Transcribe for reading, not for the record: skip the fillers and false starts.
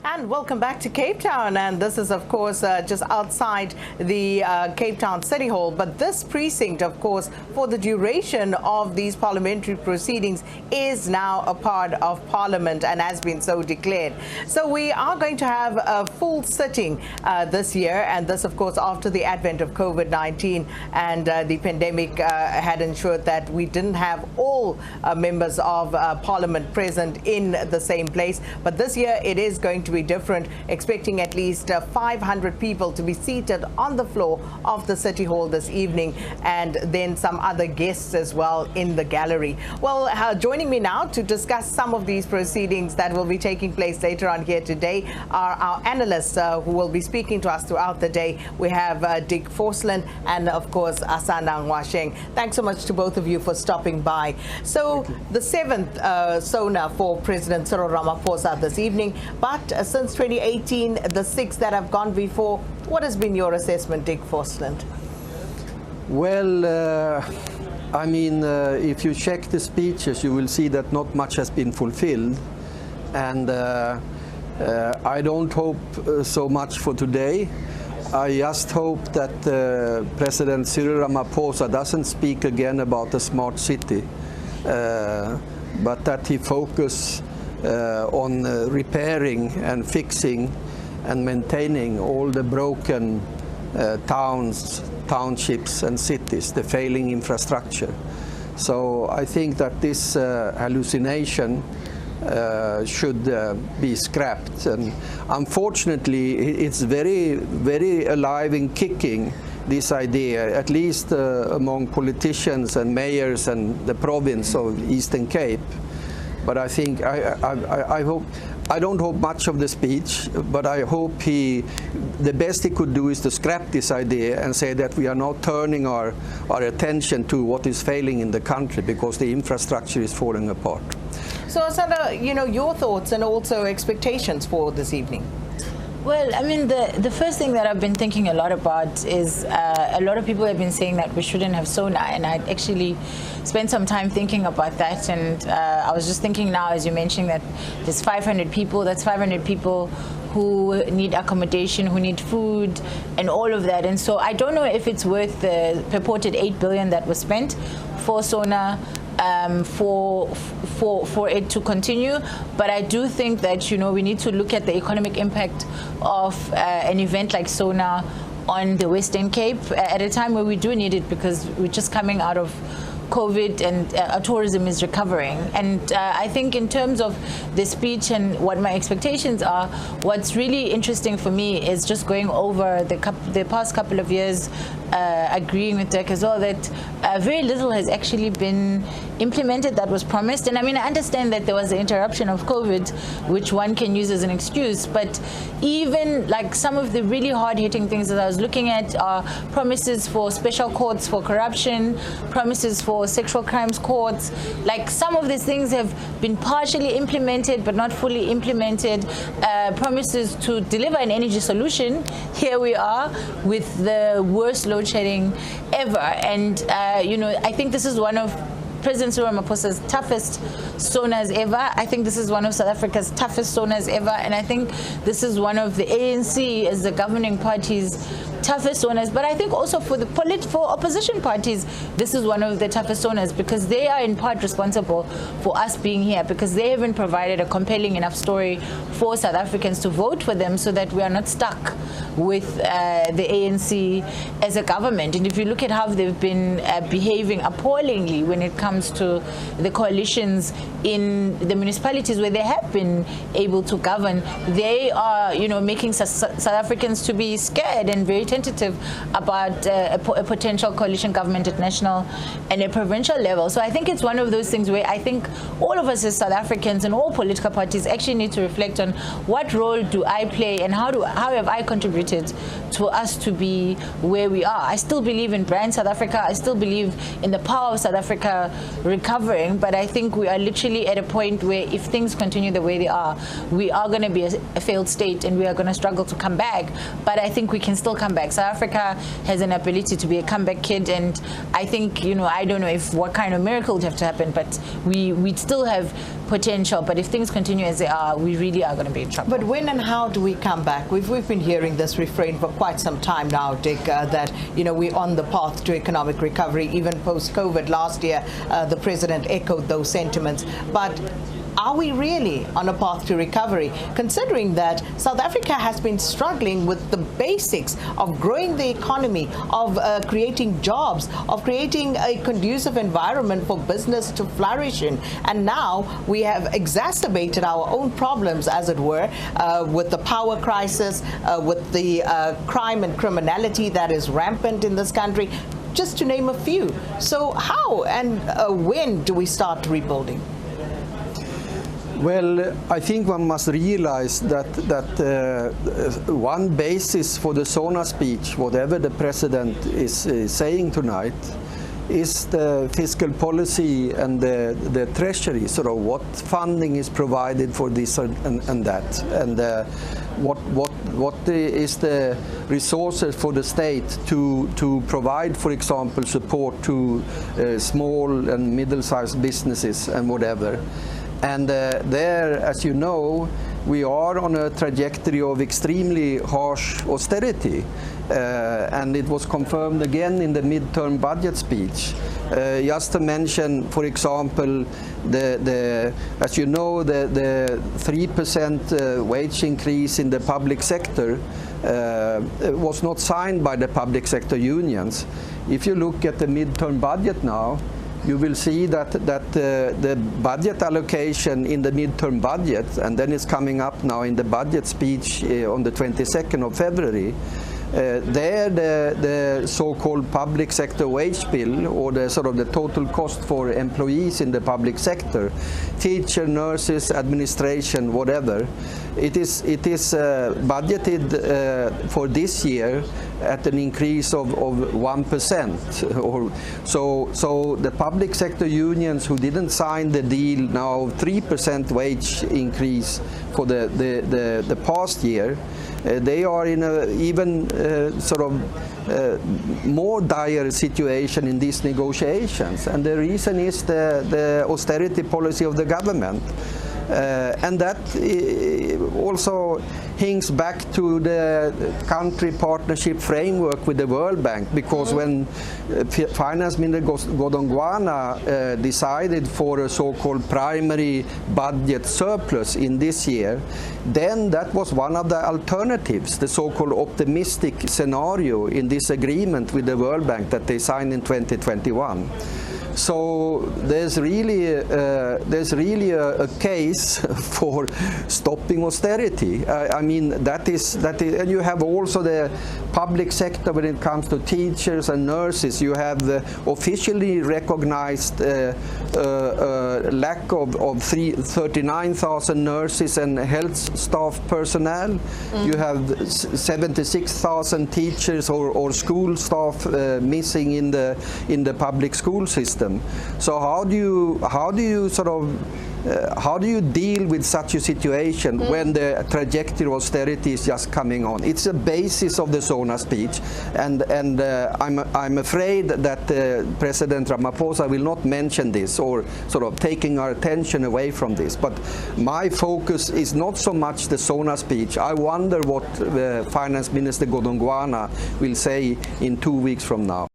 And welcome back to Cape Town. And this is, of course, just outside the Cape Town City Hall. But this precinct, of course, for the duration of these parliamentary proceedings is now a part of Parliament and has been so declared. So we are going to have a full sitting this year. And this, of course, after the advent of COVID-19 and the pandemic had ensured that we didn't have all members of Parliament present in the same place. But this year it is going to be different, expecting at least 500 people to be seated on the floor of the City Hall this evening, and then some other guests as well in the gallery. Well, joining me now to discuss some of these proceedings that will be taking place later on here today are our analysts who will be speaking to us throughout the day. We have Dick Forsland and, of course, Asana Ngwasheng. Thanks so much to both of you for stopping by. So the 7th SONA for President Cyril Ramaphosa this evening, but since 2018, the 6 that have gone before. What has been your assessment, Dick Forsland? Well, I mean, if you check the speeches, you will see that not much has been fulfilled. And I don't hope so much for today. I just hope that President Cyril Ramaphosa doesn't speak again about a smart city, but that he focus on repairing and fixing and maintaining all the broken towns, townships and cities, the failing infrastructure. So I think that this hallucination should be scrapped. And unfortunately, it's very alive and kicking, this idea, at least among politicians and mayors and the province of Eastern Cape. But I think I don't hope much of the speech, but I hope the best he could do is to scrap this idea and say that we are now turning our attention to what is failing in the country because the infrastructure is falling apart. So, Asana, your thoughts and also expectations for this evening. Well, I mean, the first thing that I've been thinking a lot about is a lot of people have been saying that we shouldn't have SONA, and I actually spent some time thinking about that. And I was just thinking now, as you mentioned, that there's 500 people. That's 500 people who need accommodation, who need food, and all of that. And so I don't know if it's worth the purported 8 billion that was spent for SONA. For it to continue, but I do think that we need to look at the economic impact of an event like SONA on the Western Cape at a time where we do need it, because we're just coming out of COVID and our tourism is recovering. And I think in terms of the speech and what my expectations are, what's really interesting for me is just going over the past couple of years, agreeing with Dirk as well, that very little has actually been implemented that was promised. And I mean, I understand that there was the interruption of COVID, which one can use as an excuse, but even like some of the really hard-hitting things that I was looking at are promises for special courts for corruption, promises for sexual crimes courts. Like, some of these things have been partially implemented but not fully implemented. Promises to deliver an energy solution. Here we are with the worst load shedding ever. And I think this is one of President Cyril Ramaphosa's toughest SONAs ever. I think this is one of South Africa's toughest SONAs ever. And I think this is one of the ANC as the governing party's toughest SONAs. But I think also for opposition parties, this is one of the toughest SONAs, because they are in part responsible for us being here, because they haven't provided a compelling enough story for South Africans to vote for them, so that we are not stuck with the ANC as a government. And if you look at how they've been behaving appallingly when it comes to the coalitions in the municipalities where they have been able to govern, they are, making South Africans to be scared and very tentative about a potential coalition government at national and a provincial level. So I think it's one of those things where I think all of us as South Africans and all political parties actually need to reflect on what role do I play and how have I contributed to us to be where we are. I still believe in brand South Africa. I still believe in the power of South Africa recovering, but I think we are literally at a point where if things continue the way they are, we are going to be a failed state and we are going to struggle to come back. But I think we can still come back back. South Africa has an ability to be a comeback kid, and I think, I don't know if what kind of miracle would have to happen, but we still have potential. But if things continue as they are, we really are going to be in trouble. But when and how do we come back? We've been hearing this refrain for quite some time now, Dick, that we're on the path to economic recovery. Even post-COVID last year, the president echoed those sentiments. But are we really on a path to recovery, considering that South Africa has been struggling with the basics of growing the economy, of creating jobs, of creating a conducive environment for business to flourish in? And now we have exacerbated our own problems, as it were, with the power crisis, with the crime and criminality that is rampant in this country, just to name a few. So how and when do we start rebuilding? Well, I think one must realize that one basis for the SONA speech, whatever the president is saying tonight, is the fiscal policy and the treasury, sort of what funding is provided for this and that, and what is the resources for the state to provide, for example, support to small and middle-sized businesses and whatever. And there, as you know, we are on a trajectory of extremely harsh austerity. And it was confirmed again in the midterm budget speech. Just to mention, for example, as you know, the 3% wage increase in the public sector was not signed by the public sector unions. If you look at the midterm budget now, you will see that the budget allocation in the midterm budget, and then it's coming up now in the budget speech on the 22nd of February, there the so-called public sector wage bill, or the sort of the total cost for employees in the public sector, teacher, nurses, administration, whatever, it is budgeted for this year at an increase of 1%. So the public sector unions who didn't sign the deal now 3% wage increase for the past year, they are in a even sort of more dire situation in these negotiations, and the reason is the austerity policy of the government. And that also hinks back to the country partnership framework with the World Bank, because when Finance Minister Godongwana decided for a so-called primary budget surplus in this year, then that was one of the alternatives, the so-called optimistic scenario in this agreement with the World Bank that they signed in 2021. So there's really a case for stopping austerity. I mean, that is, and you have also the public sector when it comes to teachers and nurses. You have the officially recognized lack of 39,000 nurses and health staff personnel. You have 76,000 teachers or school staff missing in the public school system. So how do you sort of how do you deal with such a situation when the trajectory of austerity is just coming on? It's a basis of the SONA speech, and I'm afraid that President Ramaphosa will not mention this, or sort of taking our attention away from this. But my focus is not so much the SONA speech. I wonder what Finance Minister Godongwana will say in 2 weeks from now.